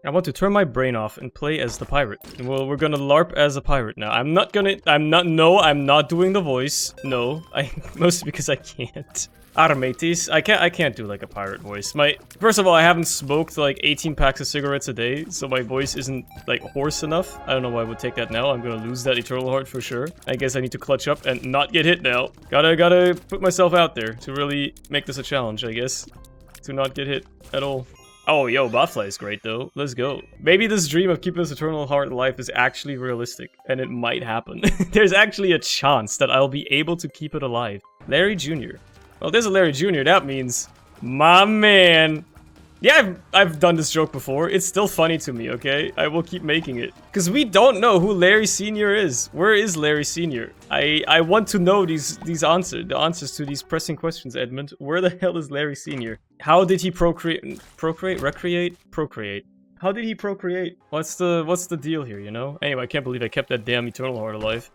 I want to turn my brain off and play as the pirate. Well, we're gonna LARP as a pirate now. I'm not doing the voice. No, mostly because I can't. Armatis. I can't do like a pirate voice. First of all, I haven't smoked like 18 packs of cigarettes a day, so my voice isn't like hoarse enough. I don't know why I would take that now. I'm gonna lose that eternal heart for sure. I guess I need to clutch up and not get hit now. Gotta put myself out there to really make this a challenge, I guess. To not get hit at all. Oh, yo, Botfly is great, though. Let's go. Maybe this dream of keeping this eternal heart alive is actually realistic, and it might happen. There's actually a chance that I'll be able to keep it alive. Larry Jr. Well, there's a Larry Jr. That means my man. Yeah, I've done this joke before. It's still funny to me, okay? I will keep making it. Because we don't know who Larry Sr. is. Where is Larry Sr.? I want to know the answers to these pressing questions, Edmund. Where the hell is Larry Sr.? How did he procreate? Procreate. How did he procreate? What's the deal here, you know? Anyway, I can't believe I kept that damn eternal heart alive.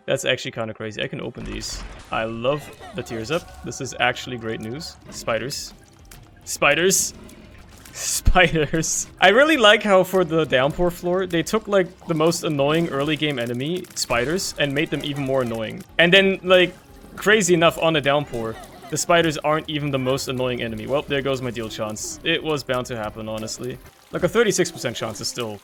That's actually kind of crazy. I can open these. I love the tears up. This is actually great news. Spiders. Spiders. Spiders. I really like how for the downpour floor, they took like the most annoying early game enemy, spiders, and made them even more annoying. And then like, crazy enough on the downpour, the spiders aren't even the most annoying enemy. Well, there goes my deal chance. It was bound to happen, honestly. Like a 36% chance is still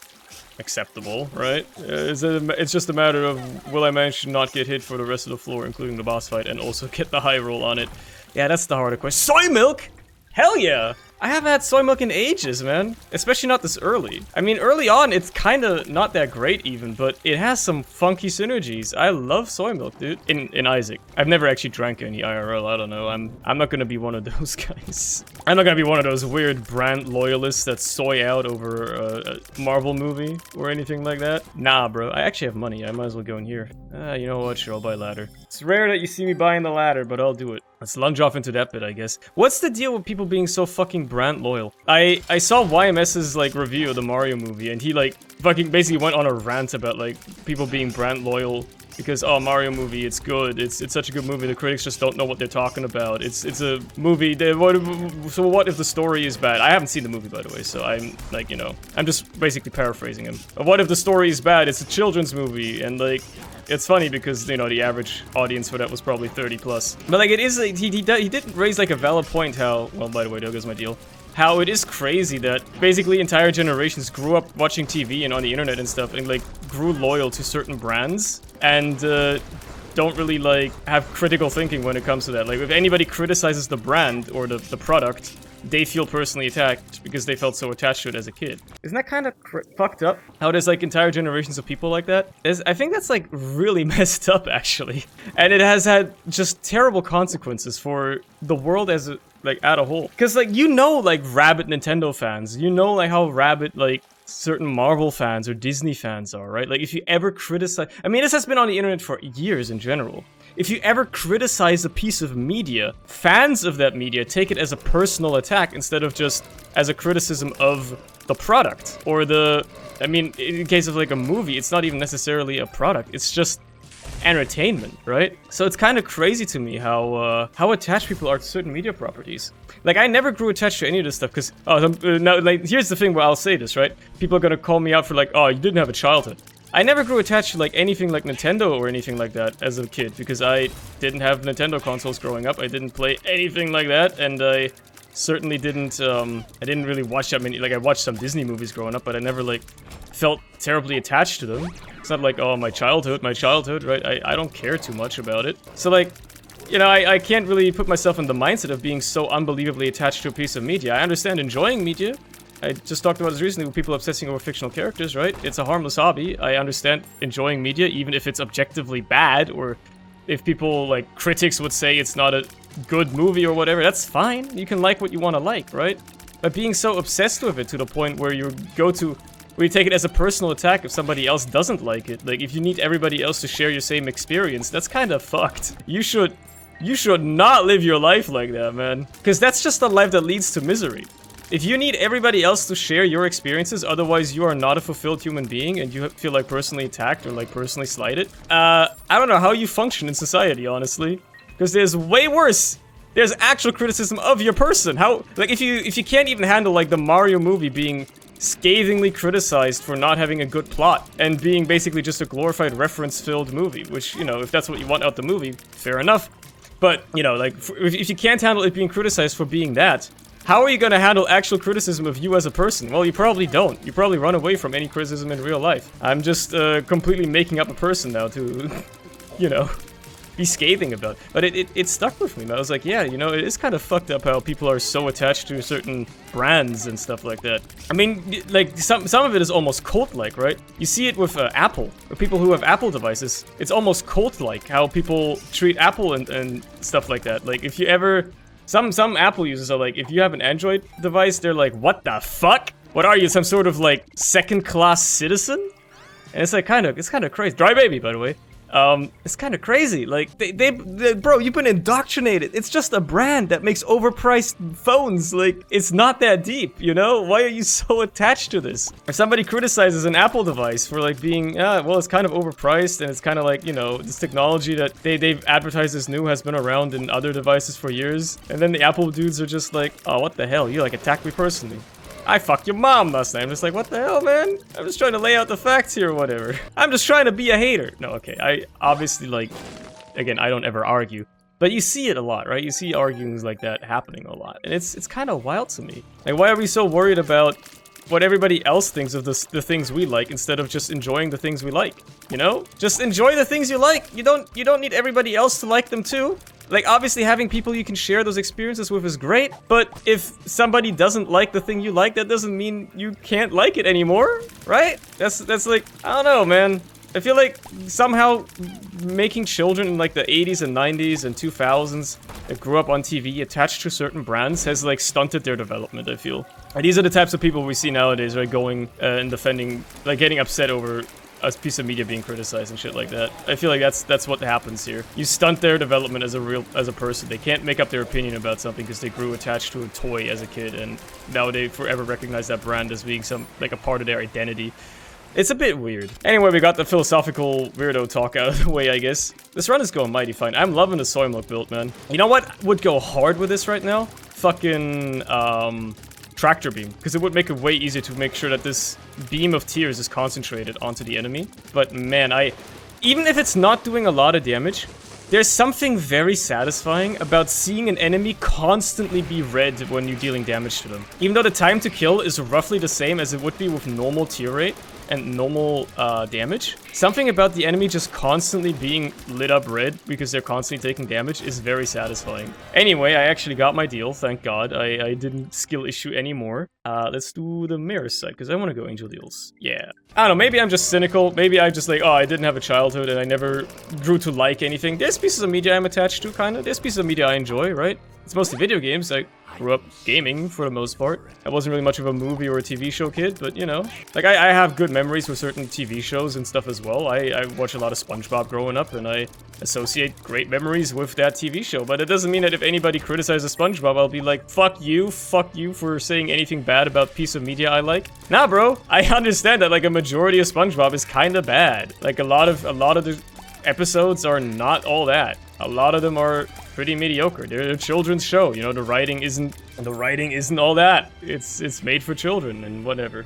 acceptable, right? It's just a matter of will I manage to not get hit for the rest of the floor, including the boss fight, and also get the high roll on it. Yeah, that's the harder question. Soy Milk? Hell yeah! I haven't had Soy Milk in ages, man. Especially not this early. I mean, early on, it's kinda not that great even, but it has some funky synergies. I love Soy Milk, dude. In Isaac. I've never actually drank any IRL, I don't know. I'm not gonna be one of those guys. I'm not gonna be one of those weird brand loyalists that soy out over a Marvel movie or anything like that. Nah, bro. I actually have money. I might as well go in here. You know what? Sure, I'll buy ladder. It's rare that you see me buying the ladder, but I'll do it. Let's lunge off into that bit, I guess. What's the deal with people being so fucking brand loyal? I saw YMS's like review of the Mario movie, and he like fucking basically went on a rant about like people being brand loyal because oh, Mario movie, it's good, it's such a good movie, the critics just don't know what they're talking about. It's a movie. So what if the story is bad? I haven't seen the movie, by the way, so I'm like, you know, I'm just basically paraphrasing him. What if the story is bad? It's a children's movie, and like. It's funny because, you know, the average audience for that was probably 30 plus. But like, it is, he did raise like a valid point how, well, by the way, there goes my deal. How it is crazy that basically entire generations grew up watching TV and on the internet and stuff and like grew loyal to certain brands and don't really like have critical thinking when it comes to that. Like if anybody criticizes the brand or the product, they feel personally attacked because they felt so attached to it as a kid. Isn't that kind of fucked up? How there's like entire generations of people like that? I think that's like really messed up actually. And it has had just terrible consequences for the world as a, like at a whole. Cause like, you know, like rabid Nintendo fans, you know like how rabid like certain Marvel fans or Disney fans are, right? Like if you ever criticize, I mean this has been on the internet for years in general. If you ever criticize a piece of media, fans of that media take it as a personal attack instead of just as a criticism of the product. Or the, I mean, in case of like a movie, it's not even necessarily a product, it's just entertainment, right? So it's kind of crazy to me how attached people are to certain media properties. Like, I never grew attached to any of this stuff, because, now, like, here's the thing where I'll say this, right? People are gonna call me out for like, oh, you didn't have a childhood. I never grew attached to like anything like Nintendo or anything like that as a kid because I didn't have Nintendo consoles growing up. I didn't play anything like that, and I certainly didn't, I didn't really watch that many, like I watched some Disney movies growing up, but I never like felt terribly attached to them. It's not like, oh, my childhood, right? I don't care too much about it. So like, you know, I can't really put myself in the mindset of being so unbelievably attached to a piece of media. I understand enjoying media. I just talked about this recently with people obsessing over fictional characters, right? It's a harmless hobby. I understand enjoying media, even if it's objectively bad, or if people, like, critics would say it's not a good movie or whatever, that's fine. You can like what you want to like, right? But being so obsessed with it to the point where you take it as a personal attack if somebody else doesn't like it. Like, if you need everybody else to share your same experience, that's kind of fucked. You should not live your life like that, man. Because that's just a life that leads to misery. If you need everybody else to share your experiences, otherwise you are not a fulfilled human being and you feel like personally attacked or like personally slighted, I don't know how you function in society, honestly. Because there's way worse. There's actual criticism of your person. How, like, if you can't even handle like the Mario movie being scathingly criticized for not having a good plot and being basically just a glorified reference-filled movie, which, you know, if that's what you want out the movie, fair enough. But, you know, like, if you can't handle it being criticized for being that, how are you gonna handle actual criticism of you as a person? Well, you probably don't. You probably run away from any criticism in real life. I'm just completely making up a person now to, you know, be scathing about. But it stuck with me, man. I was like, yeah, you know, it is kind of fucked up how people are so attached to certain brands and stuff like that. I mean, like, some of it is almost cult-like, right? You see it with Apple, or people who have Apple devices. It's almost cult-like how people treat Apple and stuff like that. Like, if you ever... Some Apple users are like, if you have an Android device, they're like, what the fuck? What are you, some sort of, like, second-class citizen? And it's like, it's kind of crazy. Dry Baby, by the way. It's kind of crazy. Like, bro, you've been indoctrinated. It's just a brand that makes overpriced phones. Like, it's not that deep, you know? Why are you so attached to this? If somebody criticizes an Apple device for, like, being, well, it's kind of overpriced, and it's kind of like, you know, this technology that they've advertised as new has been around in other devices for years, and then the Apple dudes are just like, oh, what the hell? You, like, attacked me personally. I fucked your mom last night. I'm just like, what the hell, man? I'm just trying to lay out the facts here or whatever. I'm just trying to be a hater. No, okay. I obviously, like, again, I don't ever argue. But you see it a lot, right? You see arguings like that happening a lot. And it's kind of wild to me. Like, why are we so worried about what everybody else thinks of the things we like instead of just enjoying the things we like? You know? Just enjoy the things you like. You don't need everybody else to like them too. Like, obviously having people you can share those experiences with is great, but if somebody doesn't like the thing you like, that doesn't mean you can't like it anymore, right? That's like, I don't know, man. I feel like somehow making children in like the 80s and 90s and 2000s that grew up on TV attached to certain brands has like stunted their development, I feel. And these are the types of people we see nowadays, right, going and defending, like getting upset over a piece of media being criticized and shit like that. I feel like that's what happens here. You stunt their development as a person. They can't make up their opinion about something because they grew attached to a toy as a kid, and now they forever recognize that brand as being like a part of their identity. It's a bit weird. Anyway, we got the philosophical weirdo talk out of the way, I guess. This run is going mighty fine. I'm loving the Soy Milk build, man. You know what would go hard with this right now? Fucking, tractor beam, because it would make it way easier to make sure that this beam of tears is concentrated onto the enemy. But man, even if it's not doing a lot of damage, there's something very satisfying about seeing an enemy constantly be red when you're dealing damage to them. Even though the time to kill is roughly the same as it would be with normal tear rate and normal damage, something about the enemy just constantly being lit up red because they're constantly taking damage is very satisfying. Anyway, I actually got my deal, thank God. I didn't skill issue anymore. Let's do the mirror side, because I want to go angel deals. Yeah. I don't know, maybe I'm just cynical. Maybe I'm just like, oh, I didn't have a childhood and I never grew to like anything. There's pieces of media I'm attached to, kind of. There's pieces of media I enjoy, right? It's mostly video games. I grew up gaming for the most part. I wasn't really much of a movie or a TV show kid, but you know, like I have good memories with certain TV shows and stuff as well. I watched a lot of SpongeBob growing up, and I associate great memories with that TV show. But it doesn't mean that if anybody criticizes SpongeBob, I'll be like, fuck you for saying anything bad about piece of media I like. Nah, bro, I understand that like a majority of SpongeBob is kind of bad. Like a lot of the episodes are not all that. A lot of them are pretty mediocre. They're a children's show, you know. The writing isn't all that. It's made for children and whatever.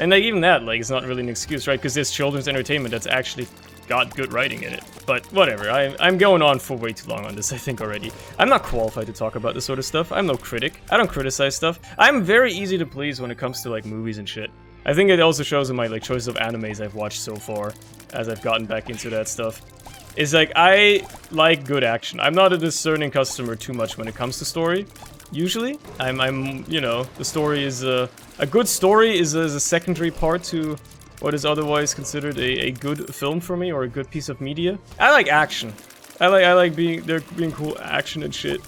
And like even that, like, it's not really an excuse, right? Because there's children's entertainment that's actually got good writing in it. But whatever. I'm going on for way too long on this, I think already. I'm not qualified to talk about this sort of stuff. I'm no critic. I don't criticize stuff. I'm very easy to please when it comes to like movies and shit. I think it also shows in my like choice of animes I've watched so far as I've gotten back into that stuff. Is like, I like good action. I'm not a discerning customer too much when it comes to story. Usually, I'm you know, the story is a good story is a secondary part to what is otherwise considered a good film for me or a good piece of media. I like action. I like being cool action and shit.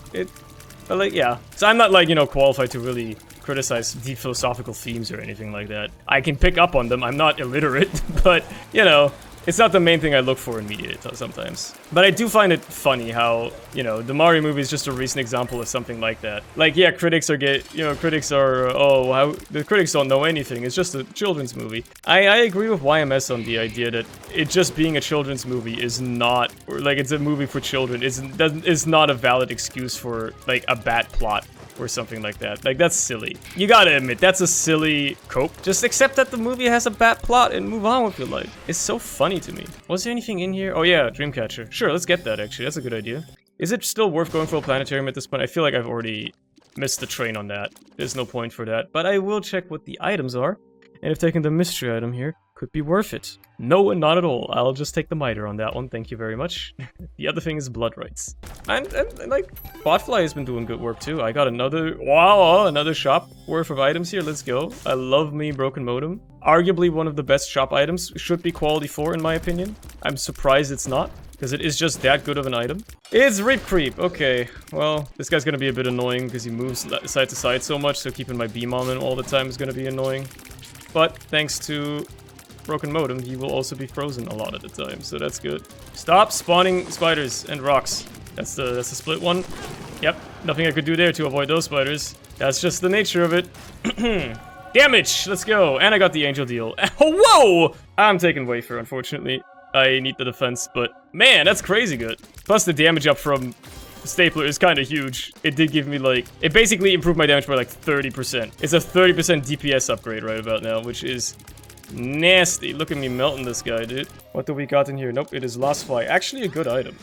I like, yeah. So I'm not like, you know, qualified to really criticize deep philosophical themes or anything like that. I can pick up on them. I'm not illiterate, but you know. It's not the main thing I look for in media sometimes. But I do find it funny how, you know, the Mario movie is just a recent example of something like that. Like, yeah, critics are the critics don't know anything. It's just a children's movie. I agree with YMS on the idea that it just being a children's movie is not, or like it's a movie for children, is not a valid excuse for, like, a bad plot. for something like that. Like, that's silly. You gotta admit, that's a silly cope. Just accept that the movie has a bad plot and move on with your life. It's so funny to me. Was there anything in here? Oh yeah, Dreamcatcher. Sure, let's get that actually. That's a good idea. Is it still worth going for a planetarium at this point? I feel like I've already missed the train on that. There's no point for that. But I will check what the items are. And if taking the mystery item here could be worth it. No, and not at all. I'll just take the miter on that one. Thank you very much. The other thing is blood rights. And like, Botfly has been doing good work too. I got another, wow, another shop worth of items here. Let's go. I love me Broken Modem. Arguably one of the best shop items. Should be quality 4 in my opinion. I'm surprised it's not, because it is just that good of an item. It's Rip Creep. Okay, well, this guy's gonna be a bit annoying because he moves side to side so much, so keeping my beam on him all the time is gonna be annoying. But thanks to Broken Modem, he will also be frozen a lot of the time, so that's good. Stop spawning spiders and rocks. That's the split one. Yep, nothing I could do there to avoid those spiders. That's just the nature of it. Damage! Let's go! And I got the angel deal. Whoa! I'm taking Wafer, unfortunately. I need the defense, but man, that's crazy good. Plus the damage up from Stapler is kind of huge. It did give me like, it basically improved my damage by like 30%. It's a 30% DPS upgrade right about now, which is nasty. Look at me melting this guy, dude. What do we got in here? Nope, it is Lost Fly. Actually a good item.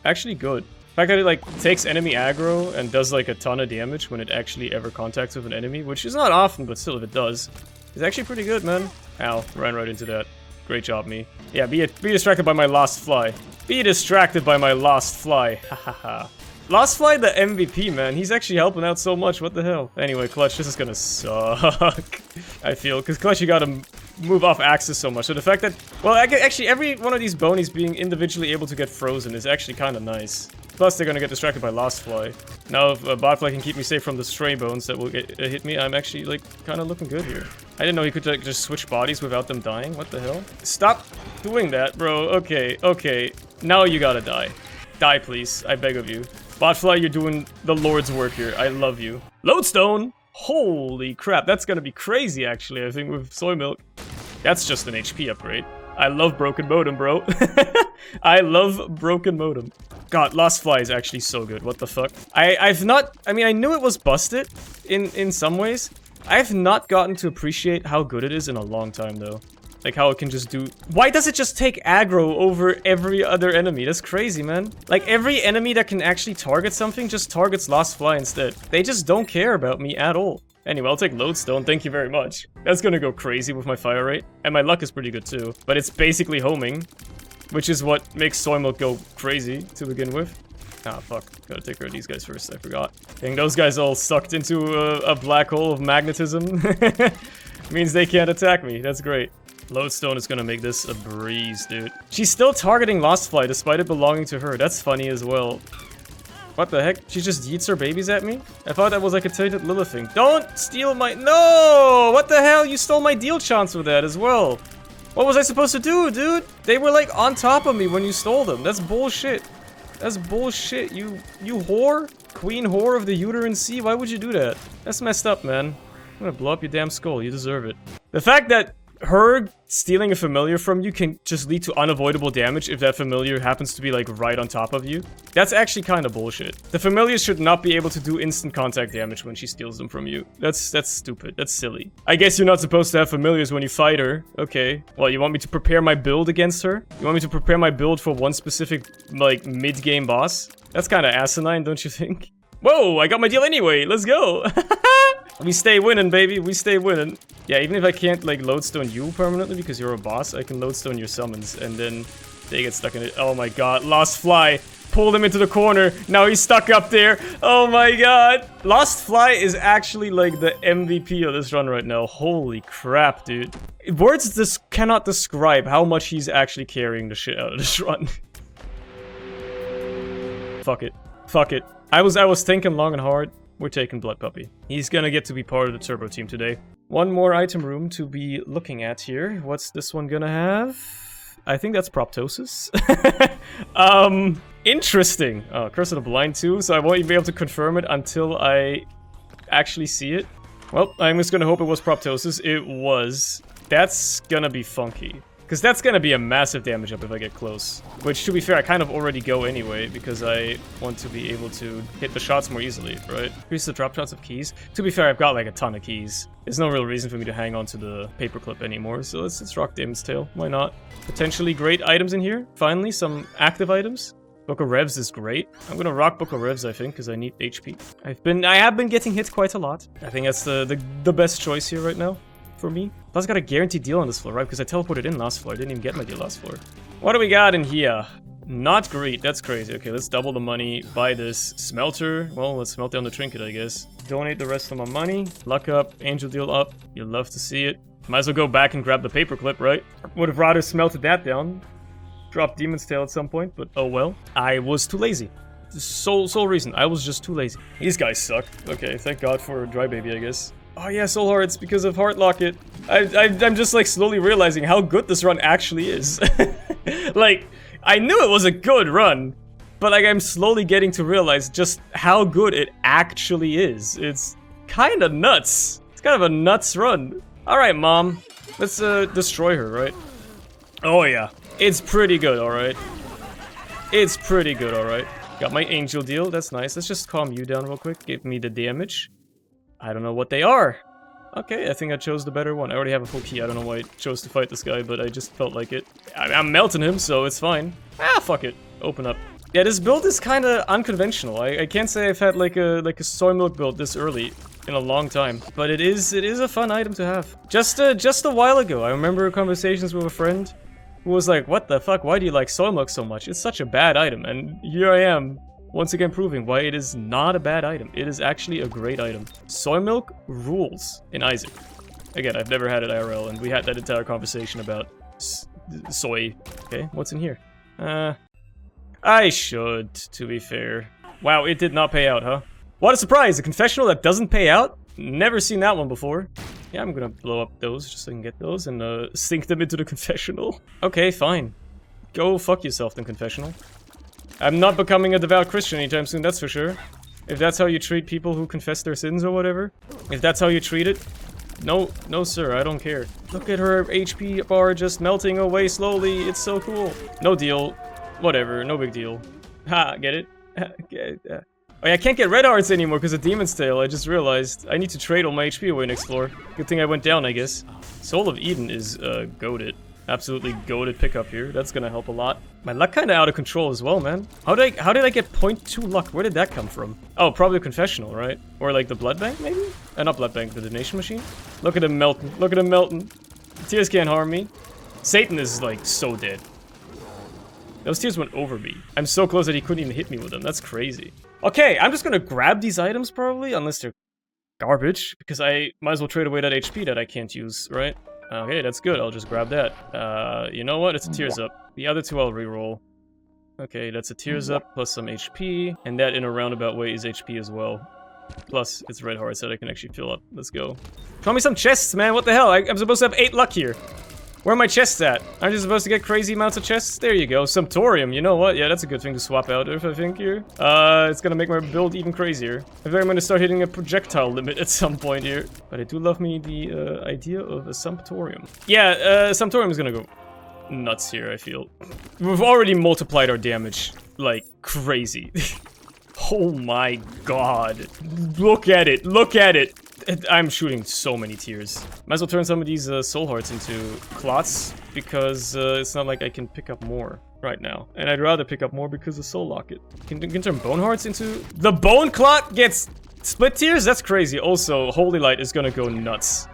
Actually good. The fact that it like takes enemy aggro and does like a ton of damage when it actually ever contacts with an enemy, which is not often, but still if it does, is actually pretty good, man. Ow, ran right into that. Great job, me. Yeah, be distracted by my Lost Fly. Be distracted by my Lost Fly. Hahaha. Lost Fly, the MVP, man. He's actually helping out so much. What the hell? Anyway, Clutch, this is gonna suck. I feel. Because Clutch, you gotta move off axis so much. So the fact that... Well, actually, every one of these bonies being individually able to get frozen is actually kind of nice. Plus, they're gonna get distracted by Lost Fly. Now, if Botfly can keep me safe from the stray bones that will hit me, I'm actually, like, kind of looking good here. I didn't know he could, like, just switch bodies without them dying. What the hell? Stop doing that, bro. Okay, okay. Now you gotta die. Die, please. I beg of you. Botfly, you're doing the Lord's work here. I love you. Lodestone! Holy crap, that's gonna be crazy, actually, I think, with Soy Milk. That's just an HP upgrade. I love Broken Modem, bro. I love Broken Modem. God, Lost Fly is actually so good. What the fuck? I've not... I mean, I knew it was busted in some ways. I've not gotten to appreciate how good it is in a long time, though. Like, how it can just do... Why does it just take aggro over every other enemy? That's crazy, man. Like, every enemy that can actually target something just targets Lost Fly instead. They just don't care about me at all. Anyway, I'll take Lodestone, thank you very much. That's gonna go crazy with my fire rate. And my luck is pretty good too. But it's basically homing, which is what makes Soy Milk go crazy to begin with. Ah, fuck. Gotta take care of these guys first, I forgot. Dang, those guys all sucked into a black hole of magnetism. Means they can't attack me, that's great. Lodestone is gonna make this a breeze, dude. She's still targeting Lost Fly despite it belonging to her. That's funny as well. What the heck? She just yeets her babies at me? I thought that was like a tainted Lilith thing. Don't steal my... No! What the hell? You stole my deal chance with that as well. What was I supposed to do, dude? They were like on top of me when you stole them. That's bullshit. That's bullshit. You whore? Queen whore of the uterine sea? Why would you do that? That's messed up, man. I'm gonna blow up your damn skull. You deserve it. The fact that her stealing a familiar from you can just lead to unavoidable damage if that familiar happens to be like right on top of you. That's actually kind of bullshit. The familiars should not be able to do instant contact damage when she steals them from you. That's stupid. That's silly. I guess you're not supposed to have familiars when you fight her. Okay. Well, you want me to prepare my build against her? You want me to prepare my build for one specific, like, mid-game boss? That's kind of asinine, don't you think? Whoa, I got my deal anyway. Let's go. We stay winning, baby. We stay winning. Yeah, even if I can't, like, Lodestone you permanently because you're a boss, I can Lodestone your summons, and then they get stuck in it. Oh my god. Lost Fly. Pulled him into the corner. Now he's stuck up there. Oh my god. Lost Fly is actually, like, the MVP of this run right now. Holy crap, dude. Words just cannot describe how much he's actually carrying the shit out of this run. Fuck it. Fuck it. I was thinking long and hard. We're taking Blood Puppy. He's gonna get to be part of the Turbo team today. One more item room to be looking at here. What's this one gonna have? I think that's Proptosis. Interesting. Oh, Curse of the Blind too, so I won't even be able to confirm it until I actually see it. Well, I'm just gonna hope it was Proptosis. It was. That's gonna be funky. Because that's gonna be a massive damage up if I get close. Which, to be fair, I kind of already go anyway, because I want to be able to hit the shots more easily, right? Increase the drop shots of keys. To be fair, I've got like a ton of keys. There's no real reason for me to hang on to the paperclip anymore, so let's rock Damon's Tail. Why not? Potentially great items in here. Finally, some active items. Book of Revs is great. I'm gonna rock Book of Revs, I think, because I need HP. I have been getting hit quite a lot. I think that's the best choice here right now for me. Plus, I got a guaranteed deal on this floor, right? Because I teleported in last floor. I didn't even get my deal last floor. What do we got in here? Not great. That's crazy. Okay, let's double the money. Buy this smelter. Well, let's smelt down the trinket, I guess. Donate the rest of my money. Luck up. Angel deal up. You'll love to see it. Might as well go back and grab the paperclip, right? Would have rather smelted that down. Drop Demon's Tail at some point, but oh well. I was too lazy. Sole reason. I was just too lazy. These guys suck. Okay, thank God for Dry Baby, I guess. Oh yeah, Soul Hearts because of Heart Locket. I'm just like slowly realizing how good this run actually is. Like, I knew it was a good run, but like I'm slowly getting to realize just how good it actually is. It's kind of nuts. It's kind of a nuts run. All right, Mom. Let's destroy her, right? Oh yeah. It's pretty good, alright. It's pretty good, alright. Got my angel deal, that's nice. Let's just calm you down real quick. Give me the damage. I don't know what they are. Okay, I think I chose the better one. I already have a full key. I don't know why I chose to fight this guy, but I just felt like it. I'm melting him, so it's fine. Ah, fuck it. Open up. Yeah, this build is kind of unconventional. I can't say I've had like a Soy Milk build this early in a long time, but it is a fun item to have. Just a while ago, I remember conversations with a friend who was like, what the fuck, why do you like Soy Milk so much? It's such a bad item, and here I am, once again proving why it is not a bad item. It is actually a great item. Soy Milk rules in Isaac. Again, I've never had it IRL, and we had that entire conversation about soy. Okay, what's in here? I should, to be fair. Wow, it did not pay out, huh? What a surprise, a confessional that doesn't pay out? Never seen that one before. Yeah, I'm gonna blow up those just so I can get those and sink them into the confessional. Okay, fine. Go fuck yourself then, confessional. I'm not becoming a devout Christian anytime soon, that's for sure. If that's how you treat people who confess their sins or whatever. If that's how you treat it. No, sir, I don't care. Look at her HP bar just melting away slowly. It's so cool. No deal. Whatever, no big deal. Ha, get it? Oh yeah, I can't get red hearts anymore because of Demon's Tail. I just realized I need to trade all my HP away next floor. Good thing I went down, I guess. Soul of Eden is goated. Absolutely goated pickup here. That's gonna help a lot. My luck kinda out of control as well, man. How did I get 0.2 luck? Where did that come from? Oh, probably a confessional, right? Or like the blood bank, maybe? Not blood bank, the donation machine. Look at him melting. Look at him melting. Tears can't harm me. Satan is like so dead. Those tears went over me. I'm so close that he couldn't even hit me with them. That's crazy. Okay, I'm just gonna grab these items probably, unless they're garbage, because I might as well trade away that HP that I can't use, right? Okay, that's good. I'll just grab that. You know what? It's a tears up. The other two I'll reroll. Okay, that's a tears up plus some HP, and that in a roundabout way is HP as well. Plus, it's red hearts that I can actually fill up. Let's go. Show me some chests, man. What the hell? I'm supposed to have 8 luck here. Where are my chests at? Aren't you supposed to get crazy amounts of chests? There you go. Sumptorium, you know what? Yeah, that's a good thing to swap out if I think here. It's gonna make my build even crazier. I think I'm gonna start hitting a projectile limit at some point here. But I do love me the idea of a Sumptorium. Yeah, Sumptorium is gonna go nuts here, I feel. We've already multiplied our damage like crazy. Oh my god. Look at it. Look at it. I'm shooting so many tears. Might as well turn some of these soul hearts into clots, because it's not like I can pick up more right now. And I'd rather pick up more because of soul locket. Can turn bone hearts into... The bone clot gets split tears? That's crazy. Also, holy light is gonna go nuts.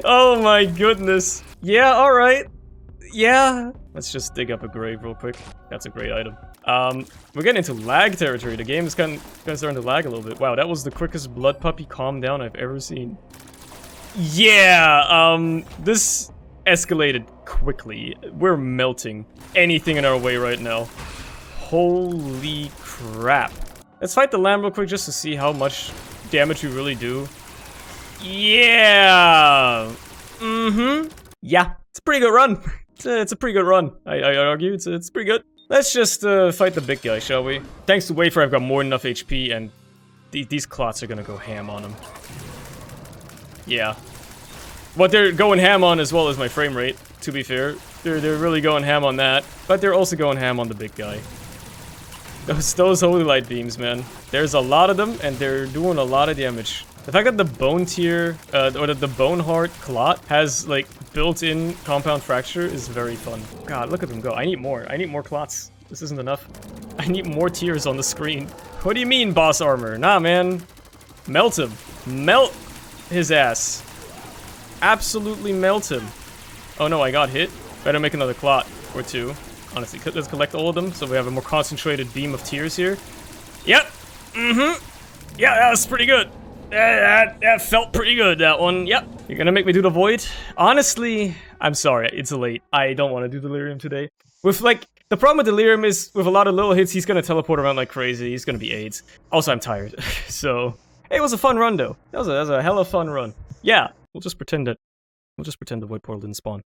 Oh my goodness. Yeah, alright. Yeah. Let's just dig up a grave real quick. That's a great item. We're getting into lag territory. The game is kind of starting to lag a little bit. Wow, that was the quickest blood puppy calm down I've ever seen. Yeah, this escalated quickly. We're melting anything in our way right now. Holy crap. Let's fight the lamb real quick just to see how much damage we really do. Yeah. Yeah, it's a pretty good run. It's a pretty good run, I argue. It's pretty good. Let's just fight the big guy, shall we? Thanks to Wafer, I've got more than enough HP, and these clots are gonna go ham on him. Yeah. What they're going ham on as well as my frame rate, to be fair. They're really going ham on that. But they're also going ham on the big guy. Those holy light beams, man. There's a lot of them, and they're doing a lot of damage. The fact that the bone tier, or that the bone heart clot has, like, built-in compound fracture is very fun. God, look at them go. I need more. I need more clots. This isn't enough. I need more tiers on the screen. What do you mean, boss armor? Nah, man. Melt him. Melt his ass. Absolutely melt him. Oh no, I got hit. Better make another clot or two. Honestly, let's collect all of them so we have a more concentrated beam of tears here. Yep. Mm-hmm. Yeah, that was pretty good. That felt pretty good, that one. Yep. You're gonna make me do the void? Honestly, I'm sorry. It's late. I don't want to do delirium today. With, like, the problem with delirium is with a lot of little hits, he's gonna teleport around like crazy. He's gonna be AIDS. Also, I'm tired. So, it was a fun run, though. That was a hella fun run. Yeah. We'll just pretend the void portal didn't spawn.